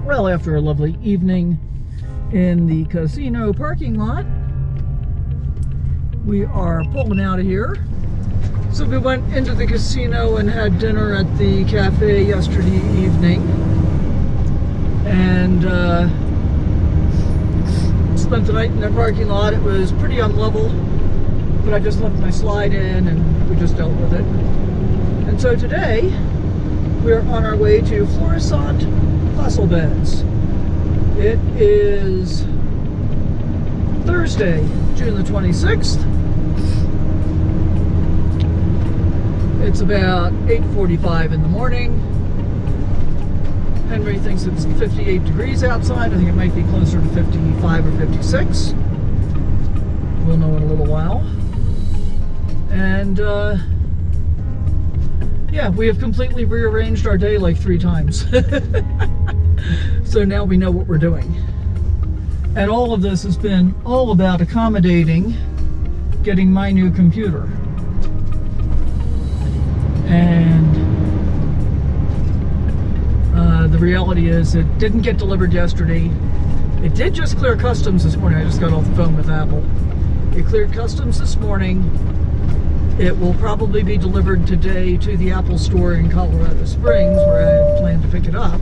Well, after a lovely evening in the casino parking lot, we are pulling out of here. So we went into the casino and had dinner at the cafe yesterday evening, and spent the night in their parking lot. It was pretty unlevel, but I just left my slide in and we just dealt with it. And so today we're on our way to Florissant Fossil Beds. It is Thursday, June the 26th. It's about 8:45 in the morning. Henry thinks it's 58 degrees outside. I think it might be closer to 55 or 56. We'll know in a little while. And yeah, we have completely rearranged our day like 3 times. So now we know what we're doing. And all of this has been all about accommodating getting my new computer. And the reality is it didn't get delivered yesterday. It did just clear customs this morning. I just got off the phone with Apple. It cleared customs this morning. It will probably be delivered today to the Apple store in Colorado Springs, where I had planned to pick it up.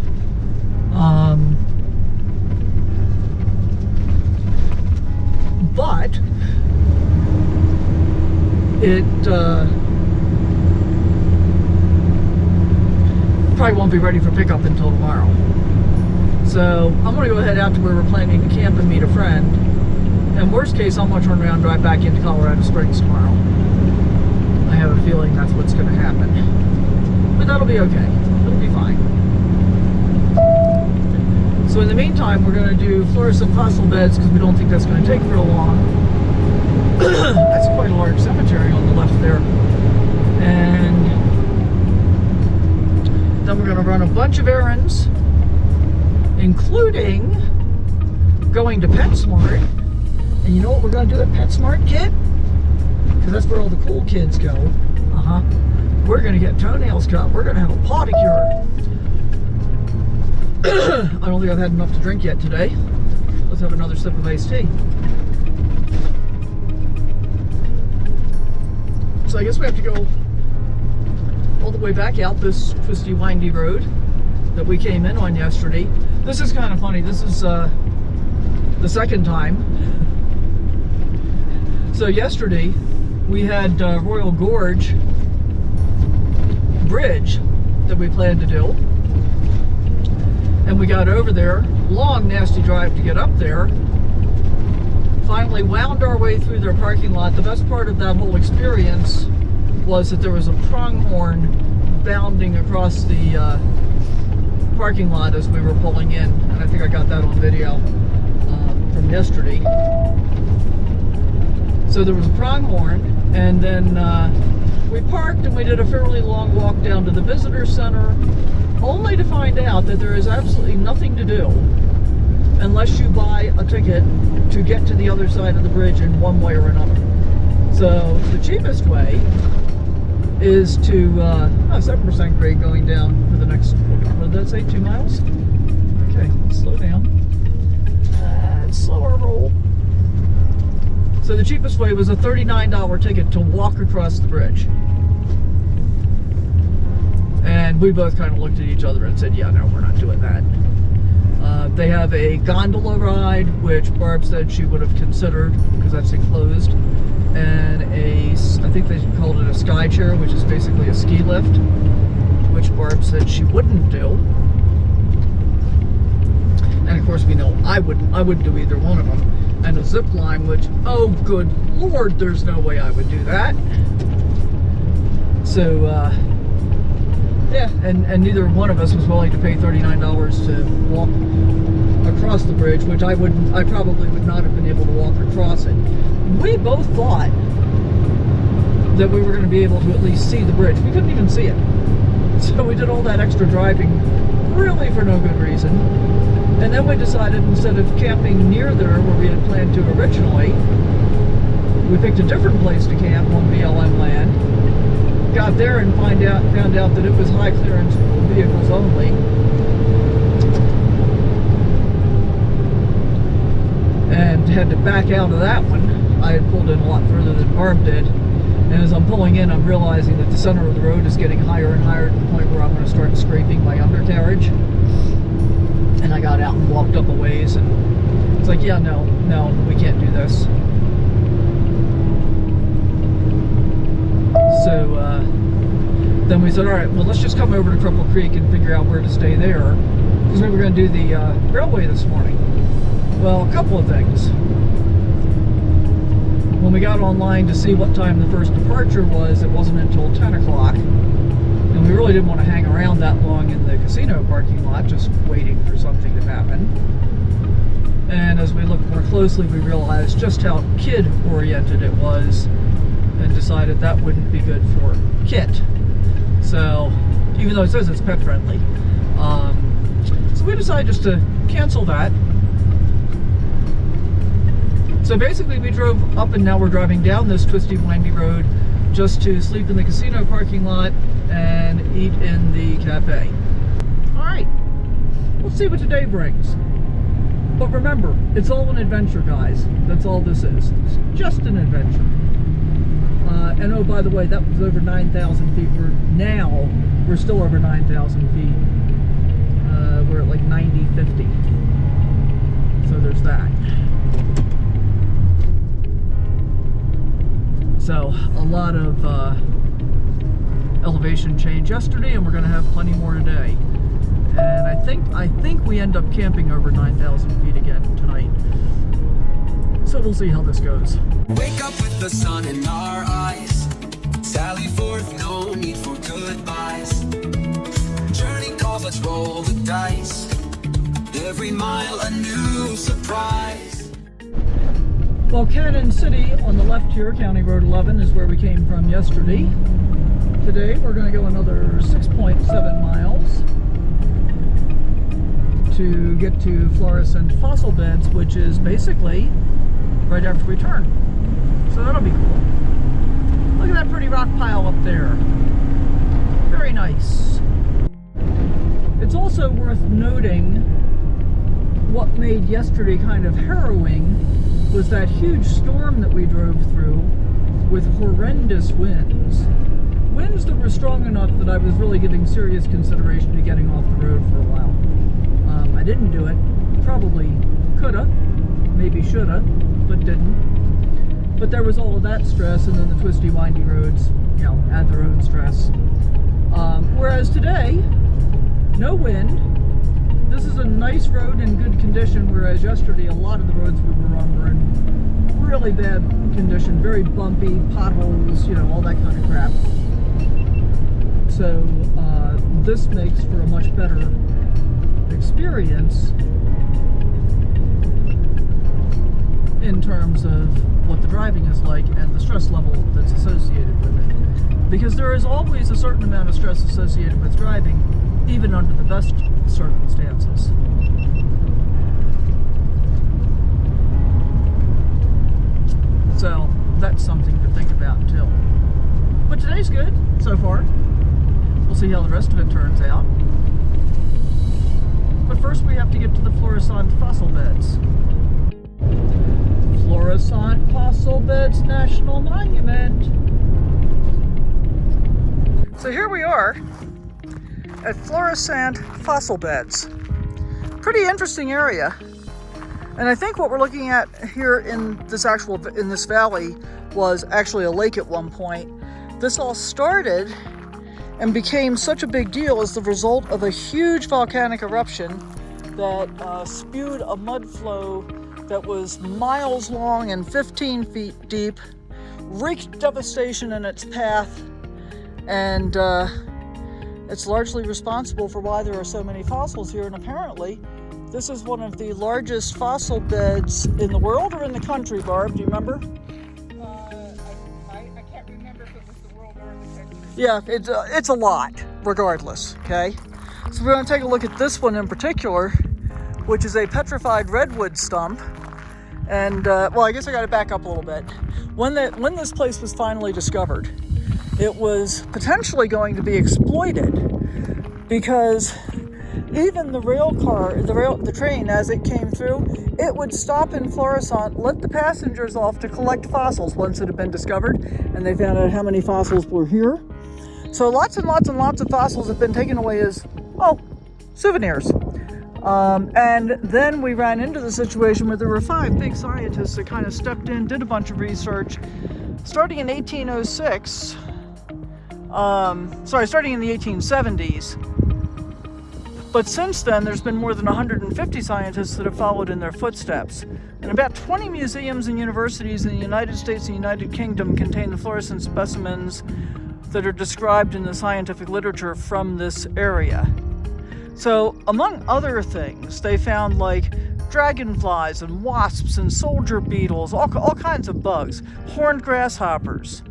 But it probably won't be ready for pickup until tomorrow. So I'm going to go ahead out to where we're planning to camp and meet a friend. And worst case, I'm going to turn around and drive back into Colorado Springs tomorrow. I have a feeling that's what's going to happen. But that'll be okay. It'll be fine. So in the meantime, we're going to do Florissant Fossil Beds because we don't think that's going to take real long. That's quite a large cemetery on the left there. And then we're going to run a bunch of errands, including going to PetSmart. And you know what we're going to do at PetSmart, kid? Because that's where all the cool kids go. We're going to get toenails cut. We're going to have a pawdicure. I don't think I've had enough to drink yet today. Let's have another sip of iced tea. So I guess we have to go all the way back out this twisty, windy road that we came in on yesterday. This is kind of funny. This is the second time. So yesterday we had Royal Gorge Bridge that we planned to do. And we got over there, long nasty drive to get up there. Finally wound our way through their parking lot. The best part of that whole experience was that there was a pronghorn bounding across the parking lot as we were pulling in. And I think I got that on video from yesterday. So there was a pronghorn, and then we parked and we did a fairly long walk down to the visitor center, only to find out that there is absolutely nothing to do unless you buy a ticket to get to the other side of the bridge in one way or another. So the cheapest way is to 7% grade going down for the next, what did that say, 2 miles? Okay, slow down. Slower roll. So the cheapest way was a $39 ticket to walk across the bridge. And we both kind of looked at each other and said, yeah, no, we're not doing that. They have a gondola ride, which Barb said she would have considered because that's enclosed. And I think they called it a sky chair, which is basically a ski lift, which Barb said she wouldn't do. And of course we know I wouldn't do either one of them. And a zip line, which, oh good Lord, there's no way I would do that. So, yeah, and neither one of us was willing to pay $39 to walk across the bridge, which I probably would not have been able to walk across it. We both thought that we were going to be able to at least see the bridge. We couldn't even see it. So we did all that extra driving really for no good reason. And then we decided, instead of camping near there where we had planned to originally, we picked a different place to camp on BLM land. Got there and found out that it was high clearance vehicles only. had to back out of that one. I had pulled in a lot further than Barb did. And as I'm pulling in, I'm realizing that the center of the road is getting higher and higher to the point where I'm going to start scraping my undercarriage. And I got out and walked up a ways, and it's like, yeah, no, we can't do this. So then we said, all right, well, let's just come over to Cripple Creek and figure out where to stay there, because we were going to do the railway this morning. Well, a couple of things. When we got online to see what time the first departure was, it wasn't until 10 o'clock. And we really didn't want to hang around that long in the casino parking lot, just waiting for something to happen. And as we looked more closely, we realized just how kid-oriented it was, and decided that wouldn't be good for Kit. So, even though it says it's pet-friendly. So we decided just to cancel that. So basically we drove up, and now we're driving down this twisty, windy road just to sleep in the casino parking lot and eat in the cafe. Alright, let's see what today brings. But remember, it's all an adventure, guys. That's all this is. It's just an adventure. And oh, by the way, that was over 9,000 feet. We're still over 9,000 feet. We're at like 90-50. So there's that. So a lot of elevation change yesterday, and we're going to have plenty more today. And I think we end up camping over 9,000 feet again tonight. So we'll see how this goes. Wake up with the sun in our eyes. Sally forth, no need for goodbyes. Journey calls, let's roll the dice. Every mile a new surprise. Well, Cannon City on the left here, County Road 11, is where we came from yesterday. Today we're going to go another 6.7 miles to get to Fluorescent Fossil Beds, which is basically right after we turn. So that'll be cool. Look at that pretty rock pile up there. Very nice. It's also worth noting what made yesterday kind of harrowing was that huge storm that we drove through with horrendous winds. Winds that were strong enough that I was really giving serious consideration to getting off the road for a while. I didn't do it. Probably coulda, maybe shoulda, but didn't. But there was all of that stress, and then the twisty, windy roads, you know, add their own stress. Whereas today, no wind. This is a nice road in good condition, whereas yesterday a lot of the roads we were on were in really bad condition, very bumpy, potholes, you know, all that kind of crap. So this makes for a much better experience in terms of what the driving is like and the stress level that's associated with it. Because there is always a certain amount of stress associated with driving, even under the best circumstances. So that's something to think about too. But today's good so far. We'll see how the rest of it turns out. But first we have to get to the Fluorescent Fossil Beds. Fluorescent Fossil Beds National Monument. So here we are at Fluorescent Fossil Beds. Pretty interesting area. And I think what we're looking at here in this valley was actually a lake at one point. This all started and became such a big deal as the result of a huge volcanic eruption that spewed a mud flow that was miles long and 15 feet deep, wreaked devastation in its path, and it's largely responsible for why there are so many fossils here. And apparently this is one of the largest fossil beds in the world or in the country. Barb, do you remember? I can't remember if it was the world or the country. Yeah, it's a lot, regardless, okay? So we're going to take a look at this one in particular, which is a petrified redwood stump. And, well, I guess I got to back up a little bit. When this place was finally discovered, it was potentially going to be exploited because Even the the train, as it came through, it would stop in Florissant, let the passengers off to collect fossils once it had been discovered, and they found out how many fossils were here. So lots and lots and lots of fossils have been taken away as, well, souvenirs. And then we ran into the situation where there were 5 big scientists that kind of stepped in, did a bunch of research, starting in 1806, starting in the 1870s. But since then, there's been more than 150 scientists that have followed in their footsteps. And about 20 museums and universities in the United States and United Kingdom contain the fluorescent specimens that are described in the scientific literature from this area. So, among other things, they found like dragonflies and wasps and soldier beetles, all kinds of bugs, horned grasshoppers,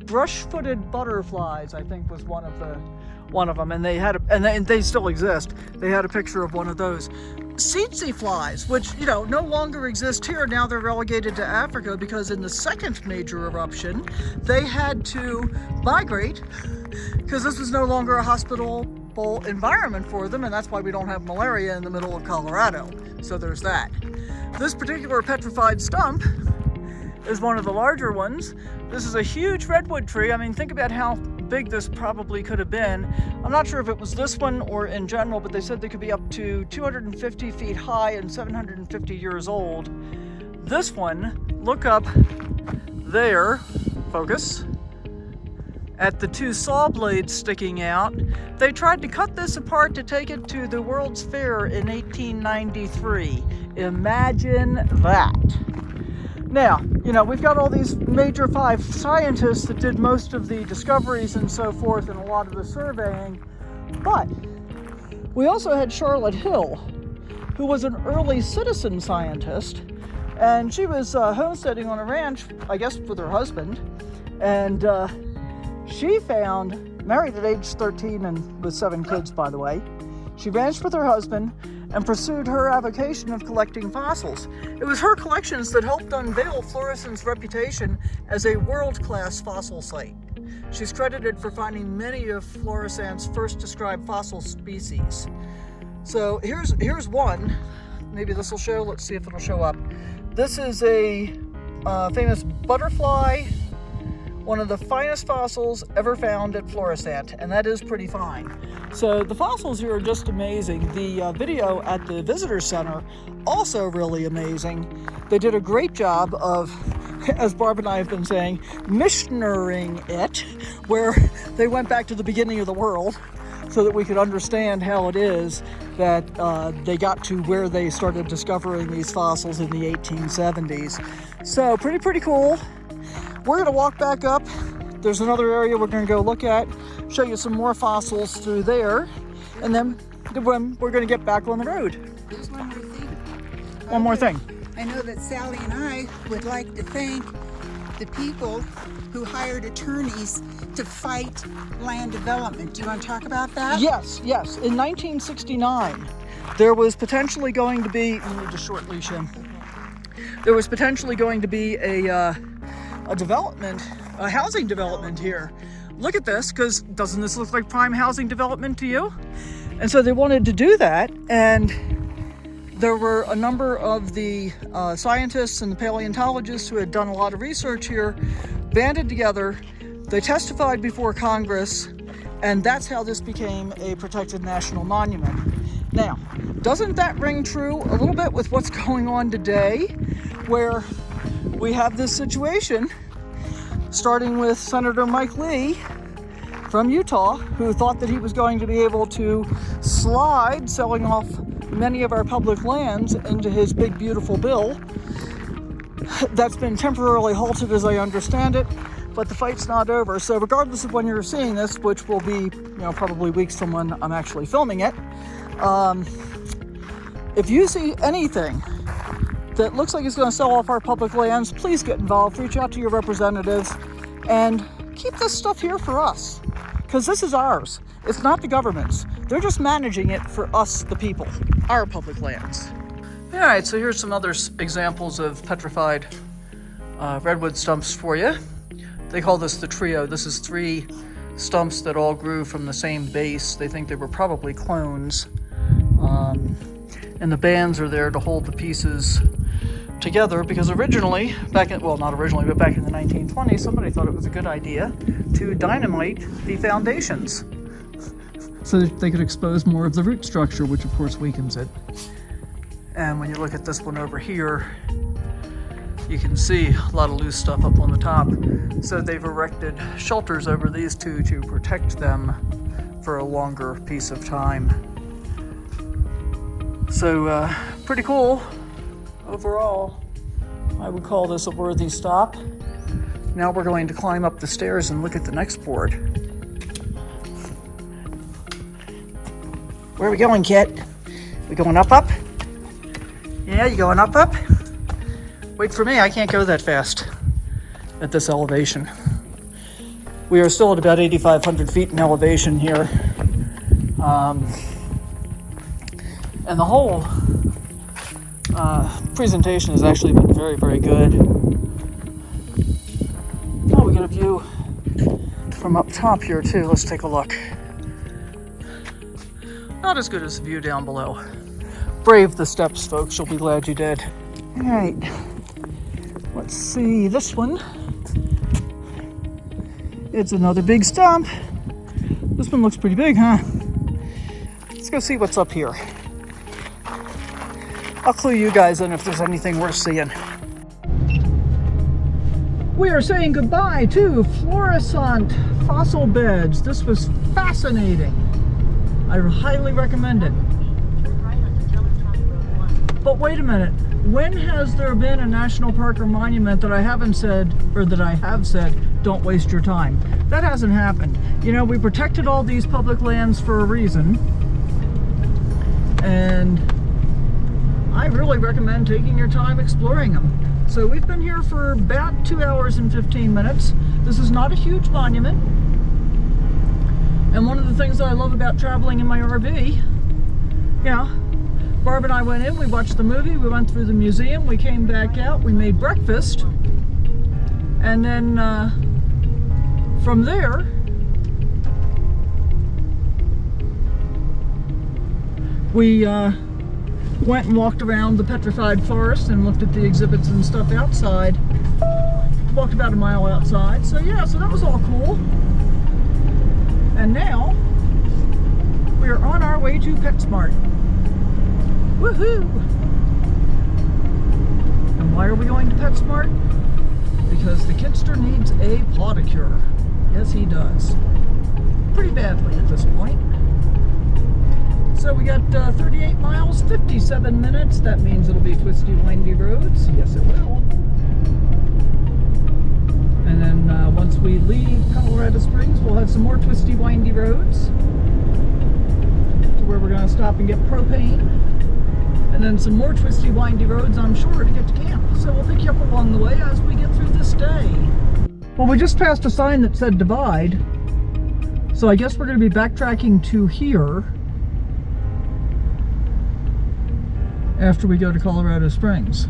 brush-footed butterflies, I think was one of them, and they still exist. They had a picture of one of those. Tsetse flies, which, no longer exist here. Now they're relegated to Africa because in the second major eruption, they had to migrate because this was no longer a hospitable environment for them, and that's why we don't have malaria in the middle of Colorado. So there's that. This particular petrified stump is one of the larger ones. This is a huge redwood tree. I mean, think about how big this probably could have been. I'm not sure if it was this one or in general, but they said they could be up to 250 feet high and 750 years old. This one, look up there, focus, at the 2 saw blades sticking out. They tried to cut this apart to take it to the World's Fair in 1893. Imagine that. Now, we've got all these major 5 scientists that did most of the discoveries and so forth and a lot of the surveying, but we also had Charlotte Hill, who was an early citizen scientist, and she was homesteading on a ranch, I guess with her husband, and she married at age 13 and with 7 kids, by the way. She ranched with her husband and pursued her avocation of collecting fossils. It was her collections that helped unveil Florissant's reputation as a world-class fossil site. She's credited for finding many of Florissant's first described fossil species. So here's one. Maybe this will show. Let's see if it'll show up. This is a famous butterfly, one of the finest fossils ever found at Florissant, and that is pretty fine. So the fossils here are just amazing. The video at the visitor center, also really amazing. They did a great job of, as Barb and I have been saying, missionarying it, where they went back to the beginning of the world so that we could understand how it is that they got to where they started discovering these fossils in the 1870s. So pretty cool. We're going to walk back up. There's another area we're going to go look at, show you some more fossils through there, and then we're going to get back on the road. There's one more thing. One more thing. I know that Sally and I would like to thank the people who hired attorneys to fight land development. Do you want to talk about that? Yes. In 1969, there was potentially going to be, you need to short leash him. There was potentially going to be a housing development here. Look at this, because doesn't this look like prime housing development to you? And so they wanted to do that, and there were a number of the scientists and the paleontologists who had done a lot of research here, banded together. They testified before Congress, and that's how this became a protected national monument. Now, doesn't that ring true a little bit with what's going on today, where we have this situation, starting with Senator Mike Lee from Utah, who thought that he was going to be able to slide selling off many of our public lands into his big, beautiful bill. That's been temporarily halted, as I understand it, but the fight's not over. So regardless of when you're seeing this, which will be, probably weeks from when I'm actually filming it, if you see anything that looks like it's going to sell off our public lands, please get involved, reach out to your representatives, and keep this stuff here for us, because this is ours. It's not the government's. They're just managing it for us, the people, our public lands. All right, so here's some other examples of petrified redwood stumps for you. They call this the trio. This is 3 stumps that all grew from the same base. They think they were probably clones. And the bands are there to hold the pieces together because originally, well, not originally, but back in the 1920s, somebody thought it was a good idea to dynamite the foundations so that they could expose more of the root structure, which of course weakens it. And when you look at this one over here, you can see a lot of loose stuff up on the top. So they've erected shelters over these two to protect them for a longer piece of time. So pretty cool overall. I would call this a worthy stop. Now we're going to climb up the stairs and look at the next board. Where are we going, Kit? We going up? Yeah, you going up? Wait for me, I can't go that fast at this elevation. We are still at about 8,500 feet in elevation here. And the whole presentation has actually been very, very good. Oh, we got a view from up top here too. Let's take a look. Not as good as the view down below. Brave the steps, folks. You'll be glad you did. All right. Let's see this one. It's another big stump. This one looks pretty big, huh? Let's go see what's up here. I'll clue you guys in if there's anything worth seeing. We are saying goodbye to fluorescent fossil beds. This was fascinating. I highly recommend it. But wait a minute. When has there been a national park or monument that I haven't said, or that I have said, don't waste your time? That hasn't happened. You know, we protected all these public lands for a reason. And I really recommend taking your time exploring them. So we've been here for about 2 hours and 15 minutes. This is not a huge monument. And one of the things that I love about traveling in my RV, yeah, Barb and I went in, we watched the movie, we went through the museum, we came back out, we made breakfast, and then from there, we went and walked around the petrified forest and looked at the exhibits and stuff outside. Walked about a mile outside. So yeah, so that was all cool. And now we are on our way to PetSmart. Woohoo! And why are we going to PetSmart? Because the Kitster needs a pawdicure. Yes, he does. Pretty badly at this point. So we got 38 miles, 57 minutes. That means it'll be twisty, windy roads. Yes, it will. And then once we leave Colorado Springs, we'll have some more twisty, windy roads to where we're going to stop and get propane. And then some more twisty, windy roads, I'm sure, to get to camp. So we'll pick you up along the way as we get through this day. Well, we just passed a sign that said divide. So I guess we're going to be backtracking to here after we go to Colorado Springs.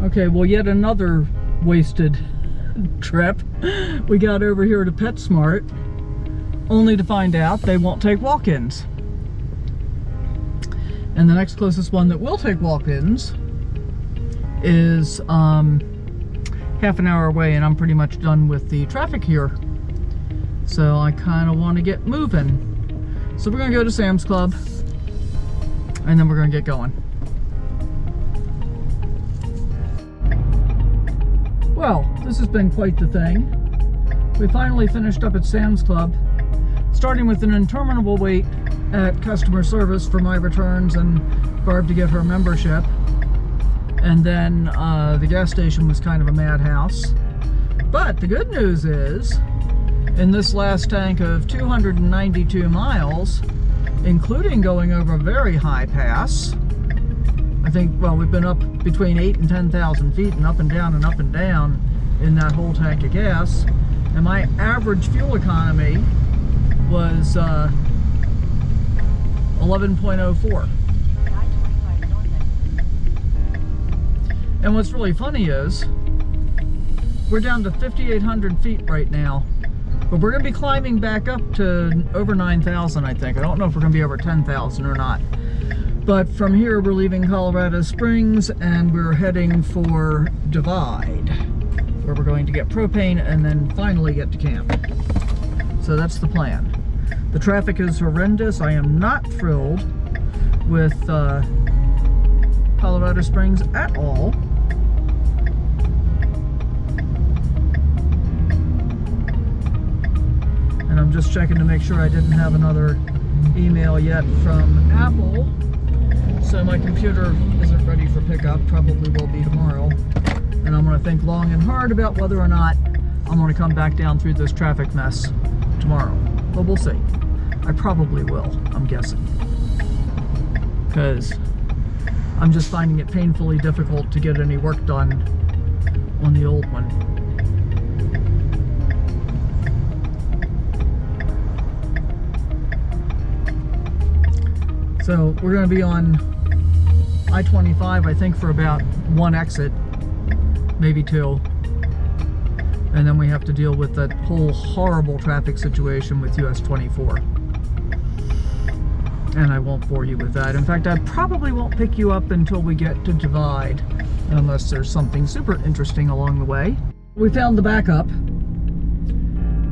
Okay, well, yet another wasted trip. We got over here to PetSmart, only to find out they won't take walk-ins. And the next closest one that will take walk-ins is half an hour away, and I'm pretty much done with the traffic here. So I kind of want to get moving. So we're going to go to Sam's Club, and then we're going to get going. Well, this has been quite the thing. We finally finished up at Sam's Club, starting with an interminable wait at customer service for my returns and Barb to get her membership. And then the gas station was kind of a madhouse. But the good news is, in this last tank of 292 miles, including going over a very high pass, I think, well, we've been up between 8,000 and 10,000 feet and up and down in that whole tank of gas. And my average fuel economy was 11.04. And what's really funny is, we're down to 5,800 feet right now. But we're going to be climbing back up to over 9,000, I think. I don't know if we're going to be over 10,000 or not. But from here, we're leaving Colorado Springs and we're heading for Divide, where we're going to get propane and then finally get to camp. So that's the plan. The traffic is horrendous. I am not thrilled with Colorado Springs at all. And I'm just checking to make sure I didn't have another email yet from Apple. So my computer isn't ready for pickup, probably will be tomorrow. And I'm gonna think long and hard about whether or not I'm gonna come back down through this traffic mess tomorrow. But we'll see. I probably will, I'm guessing. Because I'm just finding it painfully difficult to get any work done on the old one. So we're going to be on I-25, I think, for about one exit, maybe two. And then we have to deal with that whole horrible traffic situation with US 24. And I won't bore you with that. In fact, I probably won't pick you up until we get to Divide, unless there's something super interesting along the way. We found the backup.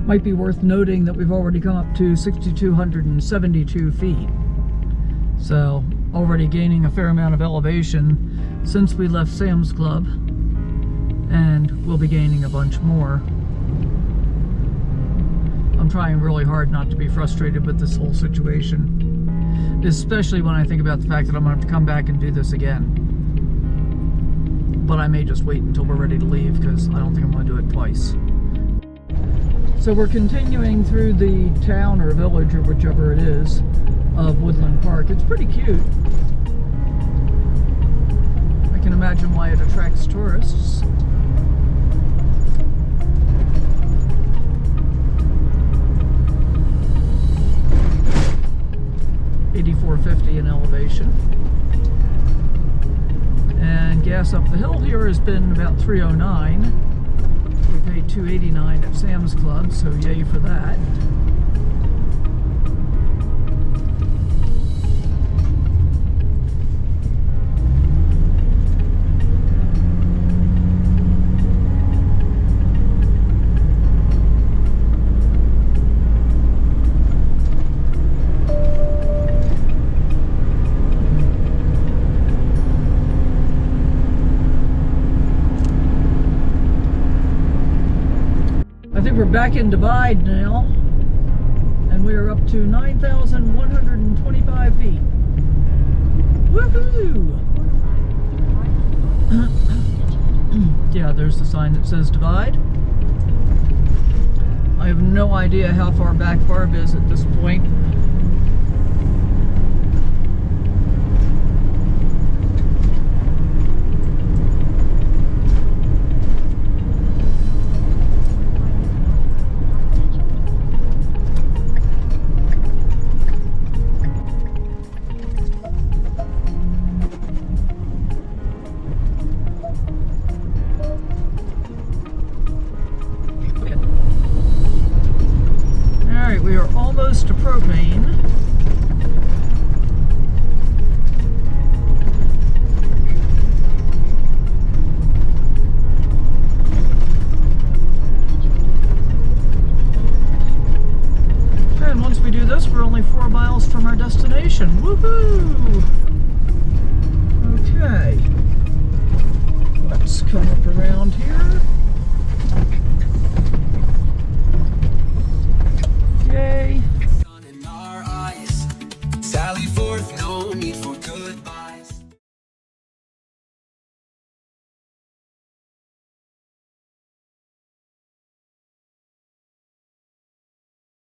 Might be worth noting that we've already come up to 6,272 feet. So, already gaining a fair amount of elevation since we left Sam's Club, and we'll be gaining a bunch more. I'm trying really hard not to be frustrated with this whole situation, especially when I think about the fact that I'm going to have to come back and do this again. But I may just wait until we're ready to leave, because I don't think I'm going to do it twice. So we're continuing through the town or village, or whichever it is, of Woodland Park. It's pretty cute. I can imagine why it attracts tourists. $84.50 in elevation. And gas up the hill here has been about $3.09. We paid $2.89 at Sam's Club, so yay for that. We're back in Divide now, and we are up to 9,125 feet. Woohoo! Yeah, there's the sign that says Divide. I have no idea how far back Barb is at this point. We are almost to propane. And once we do this, we're only 4 miles from our destination. Woohoo! Okay.